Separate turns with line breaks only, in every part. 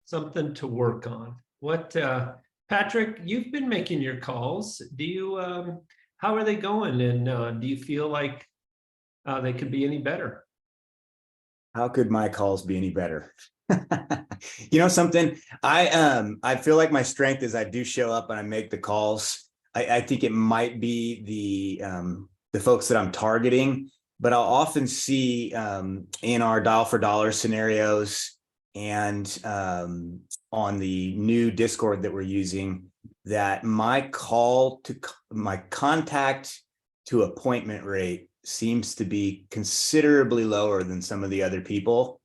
something to work on. Patrick, you've been making your calls. How are they going? And do you feel like they could be any better?
How could my calls be any better? You know something? I feel like my strength is I do show up and I make the calls. I think it might be the folks that I'm targeting, but I'll often see in our dial for dollar scenarios and on the new Discord that we're using that my contact to appointment rate seems to be considerably lower than some of the other people.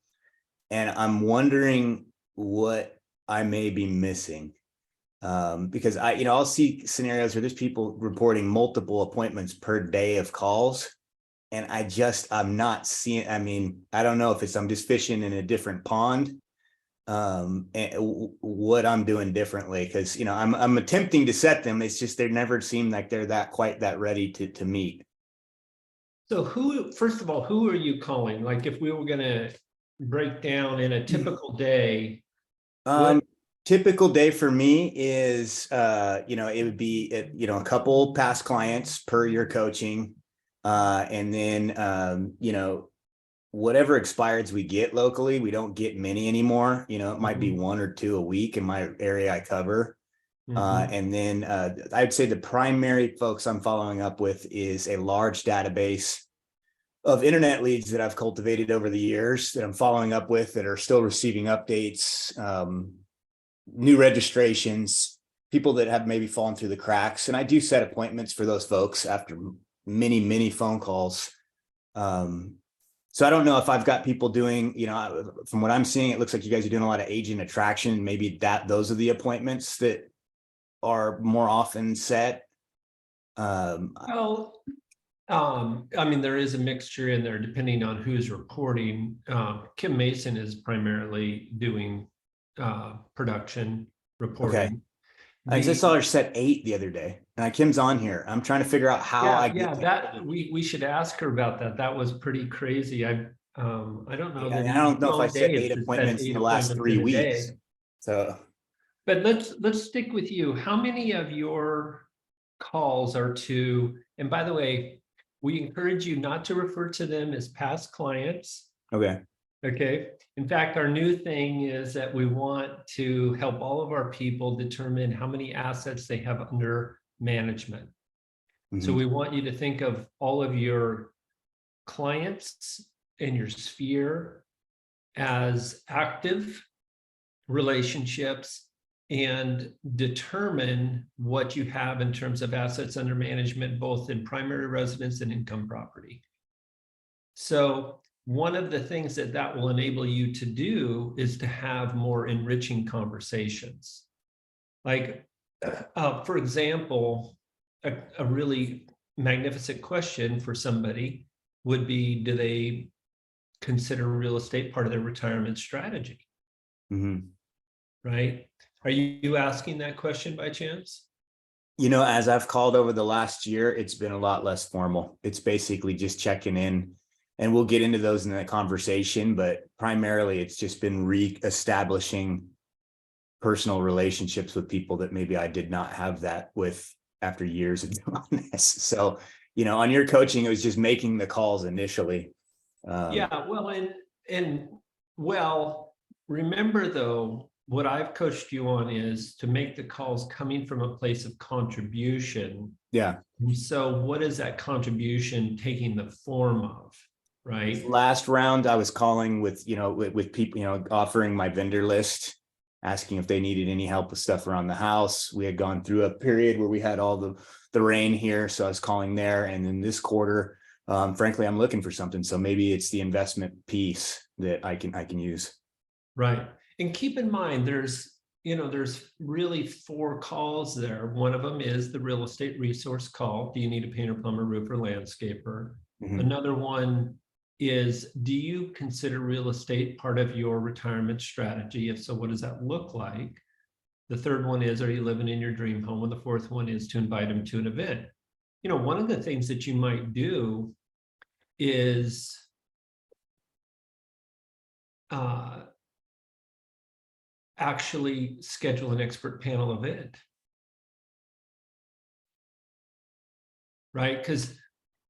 And I'm wondering what I may be missing. Because I'll see scenarios where there's people reporting multiple appointments per day of calls. And I'm not seeing, I don't know if I'm just fishing in a different pond, and what I'm doing differently. Cause I'm attempting to set them. It's just, they never seem like they're quite that ready to meet.
So first of all, who are you calling? Like if we were going to break down in a typical day,
typical day for me is, it would be, a couple past clients per your coaching. And then, whatever expireds we get locally, we don't get many anymore. It might be one or two a week in my area I cover. And then I'd say the primary folks I'm following up with is a large database of internet leads that I've cultivated over the years that I'm following up with that are still receiving updates, new registrations, people that have maybe fallen through the cracks. And I do set appointments for those folks after many, many phone calls. So I don't know if I've got people doing, from what I'm seeing, it looks like you guys are doing a lot of agent attraction. Maybe those are the appointments that are more often set.
there is a mixture in there depending on who's reporting. Kim Mason is primarily doing production reporting.
Okay. I saw her set 8 the other day, and Kim's on here. I'm trying to figure out how
we should ask her about that. That was pretty crazy. I don't know.
I don't know if I set 8 appointments in the last 3 weeks. So,
but let's stick with you. How many of your calls are to? And by the way, we encourage you not to refer to them as past clients.
Okay.
In fact, our new thing is that we want to help all of our people determine how many assets they have under management. So we want you to think of all of your clients in your sphere as active relationships and determine what you have in terms of assets under management, both in primary residence and income property. So one of the things that will enable you to do is to have more enriching conversations. Like, for example, a really magnificent question for somebody would be, do they consider real estate part of their retirement strategy? Right? Are you asking that question by chance?
As I've called over the last year, it's been a lot less formal. It's basically just checking in, and we'll get into those in the conversation, but primarily it's just been re-establishing personal relationships with people that maybe I did not have that with after years of doing this. So, on your coaching, it was just making the calls initially.
Remember though, what I've coached you on is to make the calls coming from a place of contribution.
Yeah.
So what is that contribution taking the form of, right?
Last round, I was calling with people, offering my vendor list, asking if they needed any help with stuff around the house. We had gone through a period where we had all the rain here. So I was calling there. And then this quarter, frankly, I'm looking for something. So maybe it's the investment piece that I can use.
Right. And keep in mind, there's really 4 calls there. One of them is the real estate resource call. Do you need a painter, plumber, roofer, landscaper? Another one is, do you consider real estate part of your retirement strategy? If so, what does that look like? The third one is, are you living in your dream home? And the fourth one is to invite them to an event. One of the things that you might do is actually schedule an expert panel event. Right? Because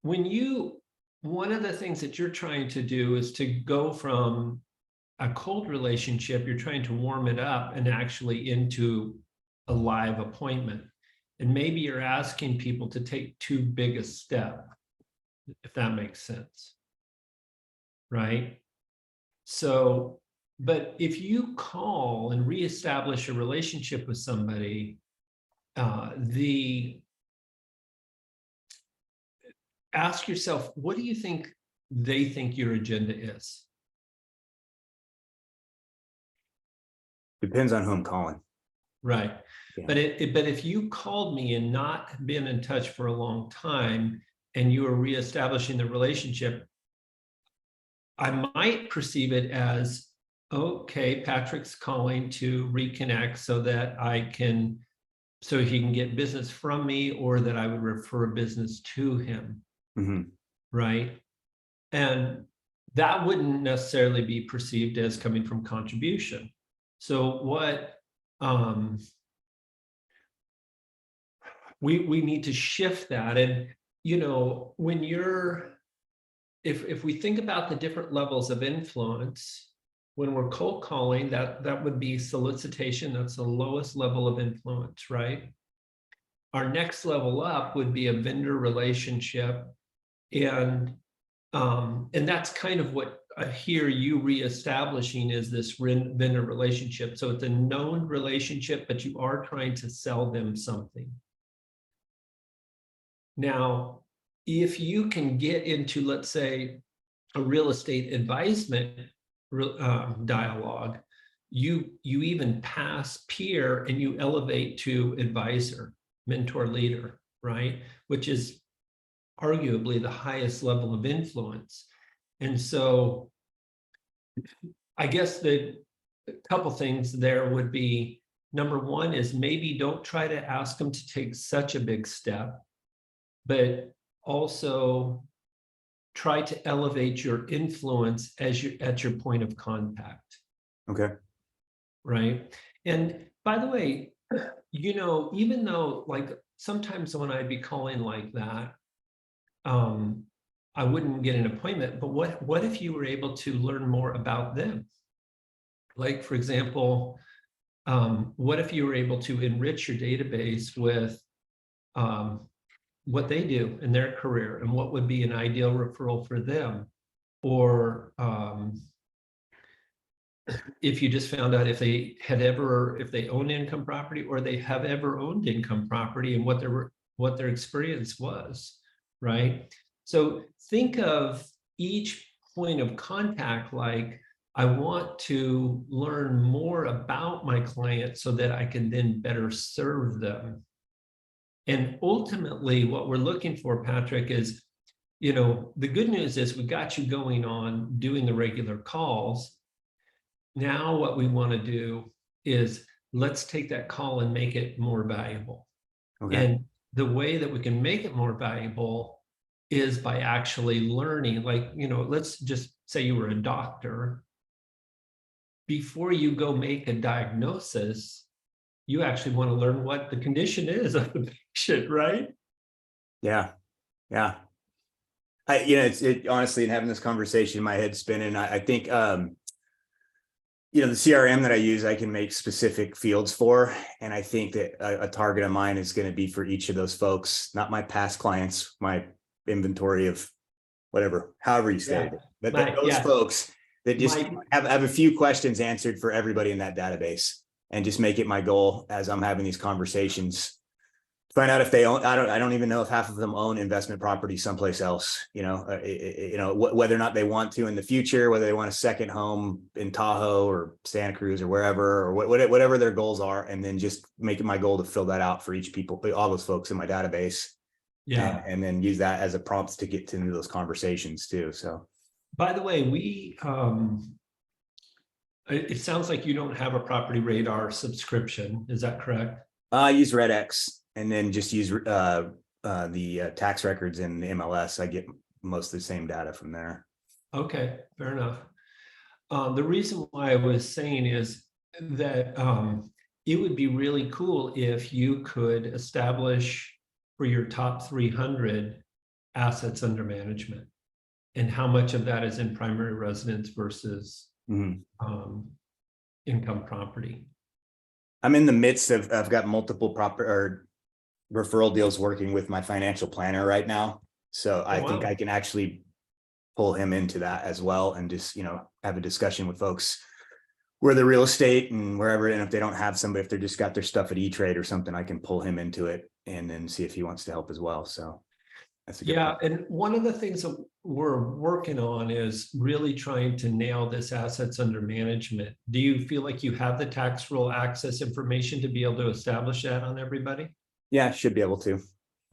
one of the things that you're trying to do is to go from a cold relationship, you're trying to warm it up and actually into a live appointment. And maybe you're asking people to take too big a step, if that makes sense. Right? So, but if you call and reestablish a relationship with somebody, ask yourself, what do you think they think your agenda is?
Depends on who I'm calling.
Right.
Yeah.
But if you called me and not been in touch for a long time and you are reestablishing the relationship, I might perceive it as, okay, Patrick's calling to reconnect so that so he can get business from me, or that I would refer business to him.
Mm-hmm.
Right. And that wouldn't necessarily be perceived as coming from contribution. So what we need to shift that. And when if we think about the different levels of influence, when we're cold calling, that would be solicitation. That's the lowest level of influence, right? Our next level up would be a vendor relationship, and that's kind of what I hear you reestablishing, is this vendor relationship. So it's a known relationship, but you are trying to sell them something. Now, if you can get into, let's say, a real estate advisement dialogue, you even pass peer and you elevate to advisor, mentor, leader, right? Which is arguably the highest level of influence. And so I guess the couple things there would be, number one is maybe don't try to ask them to take such a big step, but also try to elevate your influence at your point of contact.
Okay.
Right. And by the way, even though, like, sometimes when I'd be calling like that, I wouldn't get an appointment, but what if you were able to learn more about them? Like, for example, what if you were able to enrich your database with what they do in their career and what would be an ideal referral for them? Or if you just found out if they own income property, or they have ever owned income property, and what their experience was, right? So think of each point of contact like, I want to learn more about my client so that I can then better serve them. And ultimately, what we're looking for, Patrick, is, the good news is we got you going on doing the regular calls. Now what we want to do is, let's take that call and make it more valuable.
Okay.
And the way that we can make it more valuable is by actually learning. Like, let's just say you were a doctor. Before you go make a diagnosis, you actually want to learn what the condition is of the patient, right?
Yeah. Yeah. It's honestly, in having this conversation, my head's spinning. I think, the CRM that I use, I can make specific fields for. And I think that a target of mine is going to be for each of those folks, not my past clients, my inventory of whatever, however you stated it. But those folks that just have a few questions answered for everybody in that database, and just make it my goal as I'm having these conversations, find out if they own. I don't even know if half of them own investment property someplace else. Whether or not they want to in the future, whether they want a second home in Tahoe or Santa Cruz or wherever, or whatever their goals are, and then just make it my goal to fill that out for each people, all those folks in my database. Yeah, and then use that as a prompt to get into those conversations too. So, by the way,
it sounds like you don't have a Property Radar subscription. Is that correct?
I use RedX, and then just use the tax records in the MLS. I get most of the same data from there.
Okay, fair enough. The reason why I was saying is, that it would be really cool if you could establish for your top 300 assets under management, and how much of that is in primary residence versus income property.
I'm in the midst of, I've got multiple proper or referral deals working with my financial planner right now. So I think I can actually pull him into that as well, and just, have a discussion with folks where the real estate and wherever. And if they don't have somebody, if they're just got their stuff at E-Trade or something, I can pull him into it and then see if he wants to help as well. So that's a good point.
And one of the things that we're working on is really trying to nail this assets under management. Do you feel like you have the tax roll access information to be able to establish that on everybody?
Yeah, should be able to.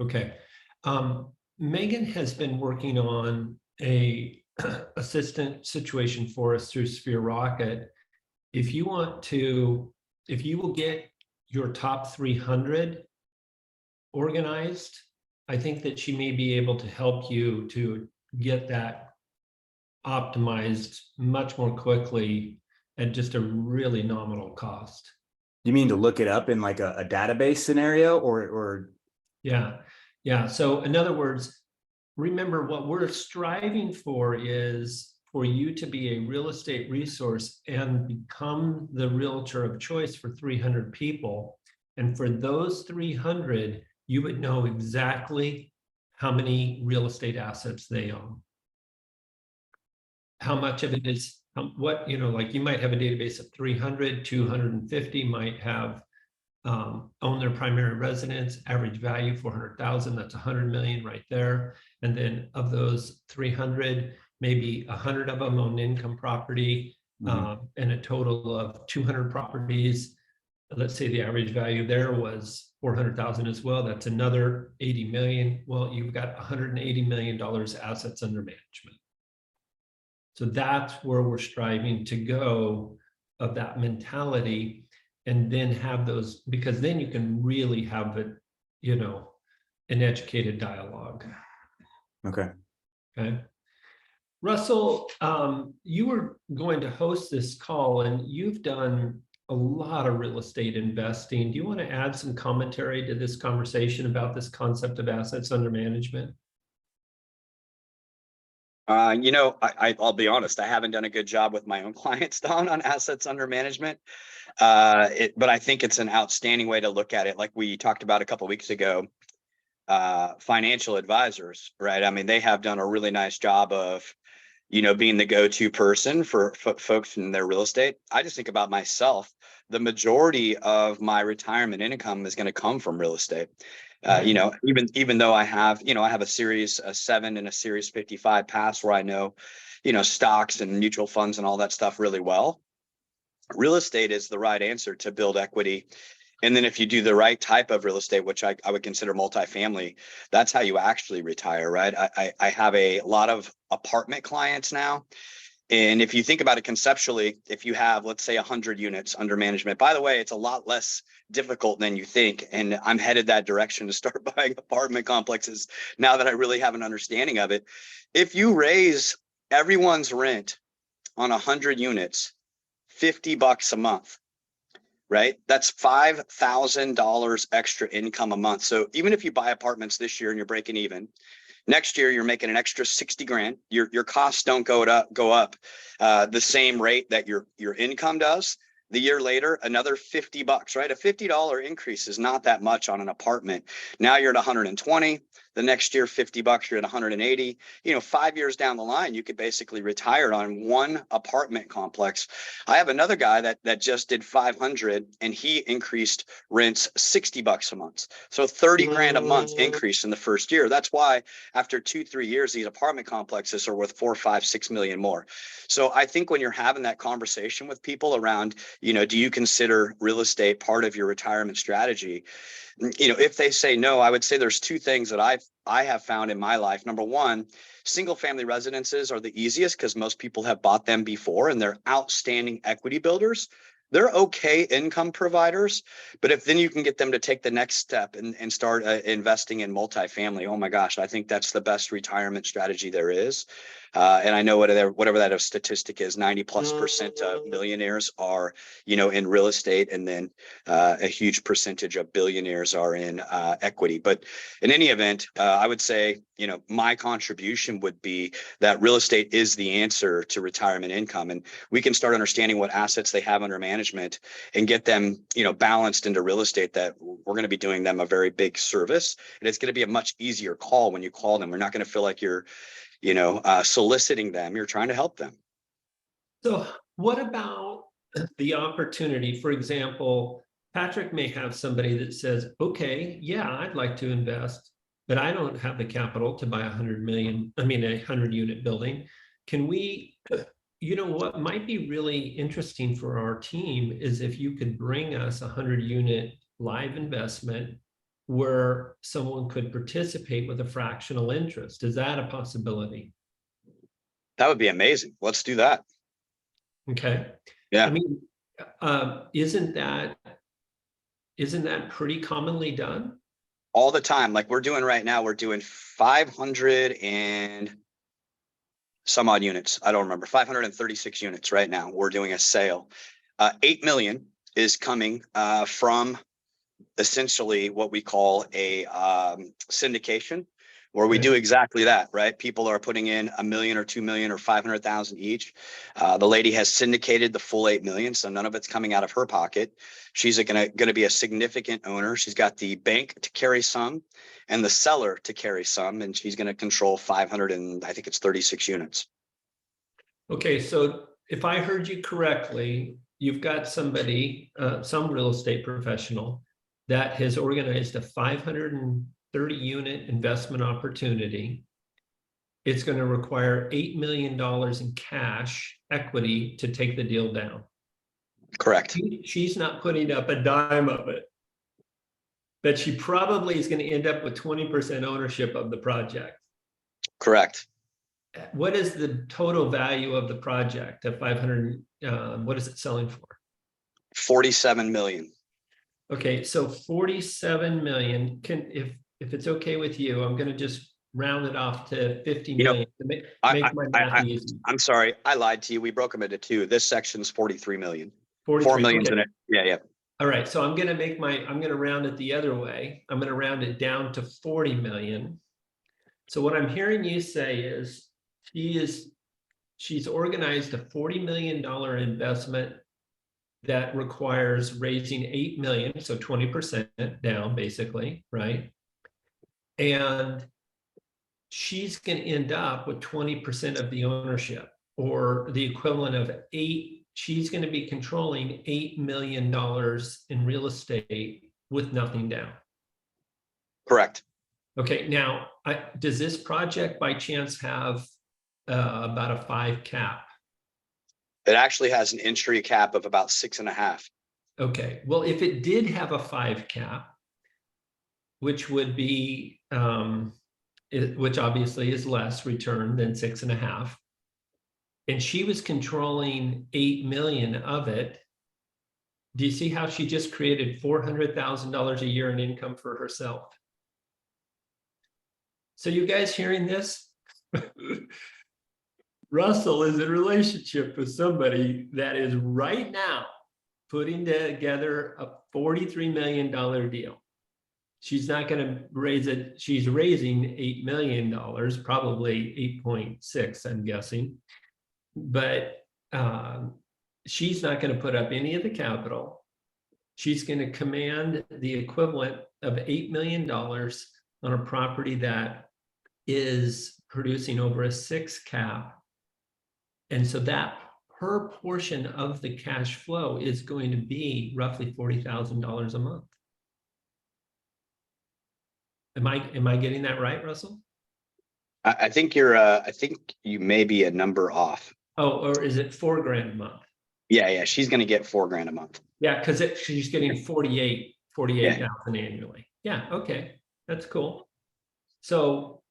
Okay. Megan has been working on a assistant situation for us through Sphere Rocket. If you will get your top 300 organized, I think that she may be able to help you to get that optimized much more quickly at just a really nominal cost.
You mean to look it up in like a database scenario or?
Yeah. So in other words, remember what we're striving for is for you to be a real estate resource and become the realtor of choice for 300 people. And for those 300, you would know exactly how many real estate assets they own. How much of it is what, like you might have a database of 300, 250 might have own their primary residence, average value 400,000, that's 100 million right there. And then of those 300, maybe 100 of them own income property, and a total of 200 properties. Let's say the average value there was 400,000 as well. That's another 80 million. Well, you've got $180 million assets under management. So that's where we're striving to go, of that mentality, and then have those, because then you can really have it, an educated dialogue.
Okay.
Russell, you were going to host this call, and you've done a lot of real estate investing. Do you want to add some commentary to this conversation about this concept of assets under management?
I'll be honest, I haven't done a good job with my own clients, Don, on assets under management. But I think it's an outstanding way to look at it. Like we talked about a couple of weeks ago, financial advisors, right? I mean, they have done a really nice job of, being the go-to person for folks in their real estate. I just think about myself. The majority of my retirement income is going to come from real estate. Even though I have a Series 7 and a Series 55 pass where I know, stocks and mutual funds and all that stuff really well. Real estate is the right answer to build equity. And then if you do the right type of real estate, which I would consider multifamily, that's how you actually retire, right? I have a lot of apartment clients now. And if you think about it conceptually, if you have, let's say, 100 units under management, by the way, it's a lot less difficult than you think. And I'm headed that direction to start buying apartment complexes now that I really have an understanding of it. If you raise everyone's rent on 100 units, $50 a month, right? That's $5,000 extra income a month. So even if you buy apartments this year and you're breaking even, next year you're making an extra 60 grand. Your costs don't go up the same rate that your income does. The year later, another $50, right? A $50 increase is not that much on an apartment. Now you're at 120. The next year, $50, you're at 180. 5 years down the line, you could basically retire on one apartment complex. I have another guy that just did 500 and he increased rents $60 a month. So 30 grand a month increase in the first year. That's why after 2-3 years, these apartment complexes are worth 4, 5, 6 million more. So I think when you're having that conversation with people around, do you consider real estate part of your retirement strategy? If they say no, I would say there's two things that I have found in my life. Number one, single family residences are the easiest because most people have bought them before and they're outstanding equity builders. They're okay income providers, but if then you can get them to take the next step and start investing in multifamily, oh my gosh, I think that's the best retirement strategy there is. And I know whatever that statistic is, 90+% of millionaires are, in real estate, and then a huge percentage of billionaires are in equity. But in any event, I would say, my contribution would be that real estate is the answer to retirement income, and we can start understanding what assets they have under management and get them, balanced into real estate. That we're going to be doing them a very big service, and it's going to be a much easier call when you call them. We're not going to feel like you're soliciting them. You're trying to help them.
So what about the opportunity? For example, Patrick may have somebody that says, okay, yeah, I'd like to invest, but I don't have the capital to buy a 100-unit building. Can we, what might be really interesting for our team is if you could bring us a 100-unit live investment where someone could participate with a fractional interest. Is that a possibility?
That would be amazing. Let's do that.
Okay.
Yeah.
I mean, isn't that pretty commonly done?
All the time. Like we're doing right now, we're doing 500 and some odd units. I don't remember, 536 units right now. We're doing a sale. 8 million is coming from essentially what we call a syndication, where we do exactly that, right? People are putting in $1 million or 2 million or 500,000 each. The lady has syndicated the full 8 million, so none of it's coming out of her pocket. She's going to be a significant owner. She's got the bank to carry some and the seller to carry some, and she's going to control 500 and I think it's 36 units.
Okay, so if I heard you correctly, you've got somebody, some real estate professional that has organized a 530-unit investment opportunity. It's going to require $8 million in cash equity to take the deal down.
Correct.
She's not putting up a dime of it, but she probably is going to end up with 20% ownership of the project.
Correct.
What is the total value of the project at 500? What is it selling for?
47 million.
Okay, so 47 million. If it's okay with you, I'm going to just round it off to 50 million to make my math easy.
I'm sorry, I lied to you. We broke them into two. This section's 43 million.
43,
4 million
okay.
in it. Yeah.
All right, so I'm going to round it the other way. I'm going to round it down to 40 million. So what I'm hearing you say is she's organized a $40 million investment that requires raising 8 million, so 20% down basically, right? And she's going to end up with 20% of the ownership, or the equivalent of she's going to be controlling $8 million in real estate with nothing down.
Correct.
Okay, now, does this project by chance have about a 5 cap?
It actually has an entry cap of about 6.5.
Okay, well, if it did have a 5 cap, which would be, which obviously is less return than 6.5, and she was controlling 8 million of it, do you see how she just created $400,000 a year in income for herself? So you guys hearing this? Russell is in a relationship with somebody that is right now putting together a $43 million deal. She's not going to raise it. She's raising $8 million, probably 8.6, I'm guessing. But she's not going to put up any of the capital. She's going to command the equivalent of $8 million on a property that is producing over a 6 cap. And so that her portion of the cash flow is going to be roughly $40,000 a month. Am I getting that right, Russell?
I think I think you may be a number off.
Oh, or is it $4,000 a month?
Yeah. She's going to get $4,000 a month.
Yeah, because she's getting 48,000 annually. Yeah, okay, that's cool. So,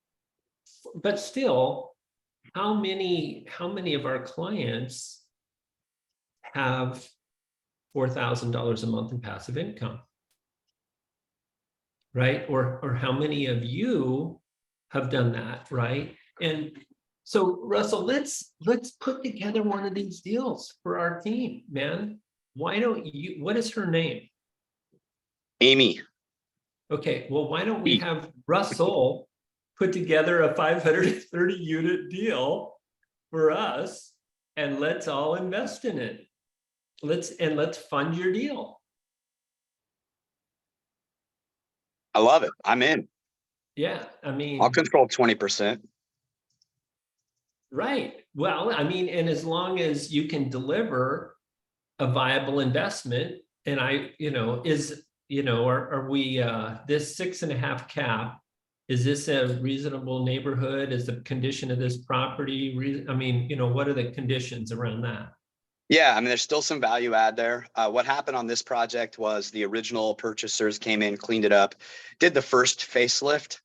but still, how many of our clients have $4,000 a month in passive income? Right? Or how many of you have done that, right? And So Russell, let's put together one of these deals for our team, man. Why don't you, what is her name?
Amy.
Okay, well, why don't we have Russell put together a 530 unit deal for us and let's all invest in it. Let's fund your deal.
I love it. I'm in.
Yeah, I mean,
I'll control 20%.
right. Well, I mean, and as long as you can deliver a viable investment, and are we this 6.5 cap, is this a reasonable neighborhood? Is the condition of this property, I mean, what are the conditions around that?
Yeah, I mean, there's still some value add there. What happened on this project was the original purchasers came in, cleaned it up, did the first facelift,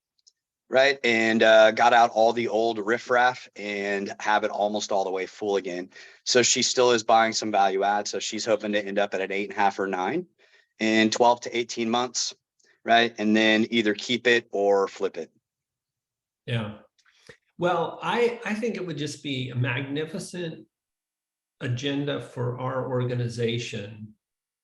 right? And got out all the old riffraff and have it almost all the way full again. So she still is buying some value add. So she's hoping to end up at an 8.5 or 9 in 12 to 18 months, right? And then either keep it or flip it.
Yeah. Well, I think it would just be a magnificent agenda for our organization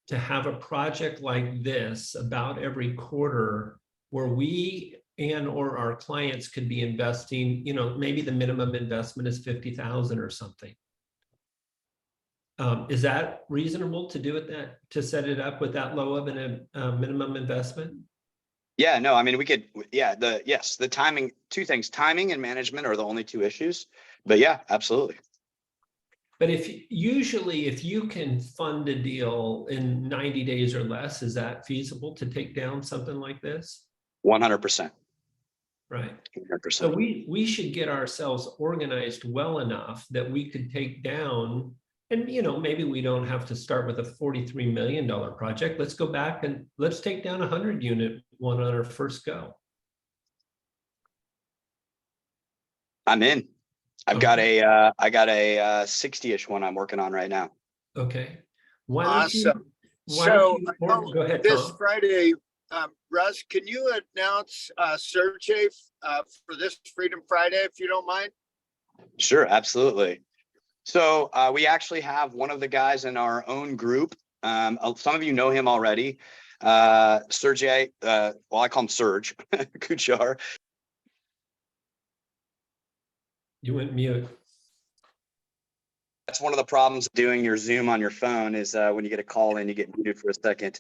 to have a project like this about every quarter where we or our clients could be investing, maybe the minimum investment is 50,000 or something. Is that reasonable to do it to set it up with that low of a minimum investment?
Yeah, no, I mean, we could, yeah, the timing, two things, timing and management are the only two issues, but yeah, absolutely.
But if you can fund a deal in 90 days or less, is that feasible to take down something like this?
100%.
Right.
100%.
So we should get ourselves organized well enough that we could take down, and maybe we don't have to start with a $43 million project. Let's go back and let's take down 100 unit one on our first go.
I'm in. I got a 60-ish one I'm working on right now.
Okay.
Awesome.
Go ahead,
this
Tom.
Friday, Russ, can you announce Sergey for this Freedom Friday, if you don't mind?
Sure, absolutely. So we actually have one of the guys in our own group. Some of you know him already. Sergey, well, I call him Serge Kuchar.
You went mute.
That's one of the problems doing your Zoom on your phone is when you get a call in, you get muted for a second.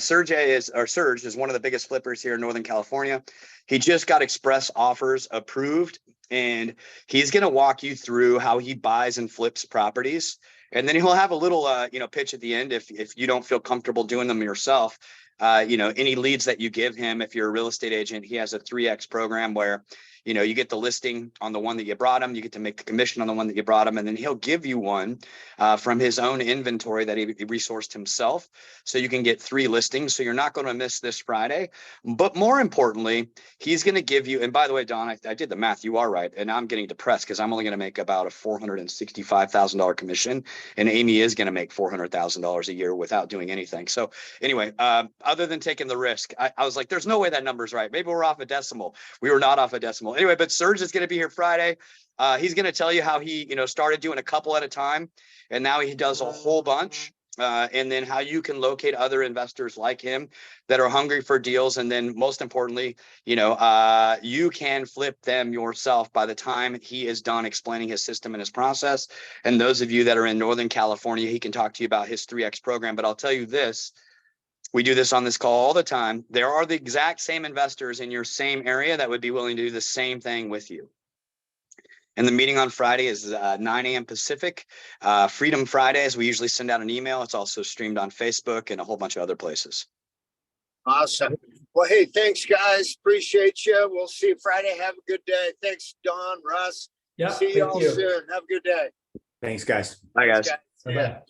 Serge is one of the biggest flippers here in Northern California. He just got express offers approved, and he's going to walk you through how he buys and flips properties. And then he'll have a little, pitch at the end if you don't feel comfortable doing them yourself. Any leads that you give him, if you're a real estate agent, he has a 3X program where you get the listing on the one that you brought him, you get to make the commission on the one that you brought him, and then he'll give you one from his own inventory that he resourced himself. So you can get 3 listings. So you're not going to miss this Friday. But more importantly, he's going to give you, and by the way, Don, I did the math. You are right. And I'm getting depressed because I'm only going to make about a $465,000 commission. And Amy is going to make $400,000 a year without doing anything. So anyway, other than taking the risk, I was like, there's no way that number's right. Maybe we're off a decimal. We were not off a decimal. Anyway, but Serge is going to be here Friday. He's going to tell you how he, started doing a couple at a time, and now he does a whole bunch. And then how you can locate other investors like him that are hungry for deals. And then most importantly, you can flip them yourself by the time he is done explaining his system and his process. And those of you that are in Northern California, he can talk to you about his 3X program. But I'll tell you this. We do this on this call all the time. There are the exact same investors in your same area that would be willing to do the same thing with you. And the meeting on Friday is 9 a.m. Pacific. Freedom Fridays, we usually send out an email. It's also streamed on Facebook and a whole bunch of other places.
Awesome. Well, hey, thanks, guys. Appreciate you. We'll see you Friday. Have a good day. Thanks, Don, Russ.
Yeah.
See you all soon. Have a good day.
Thanks, guys.
Bye, guys.
Bye-bye.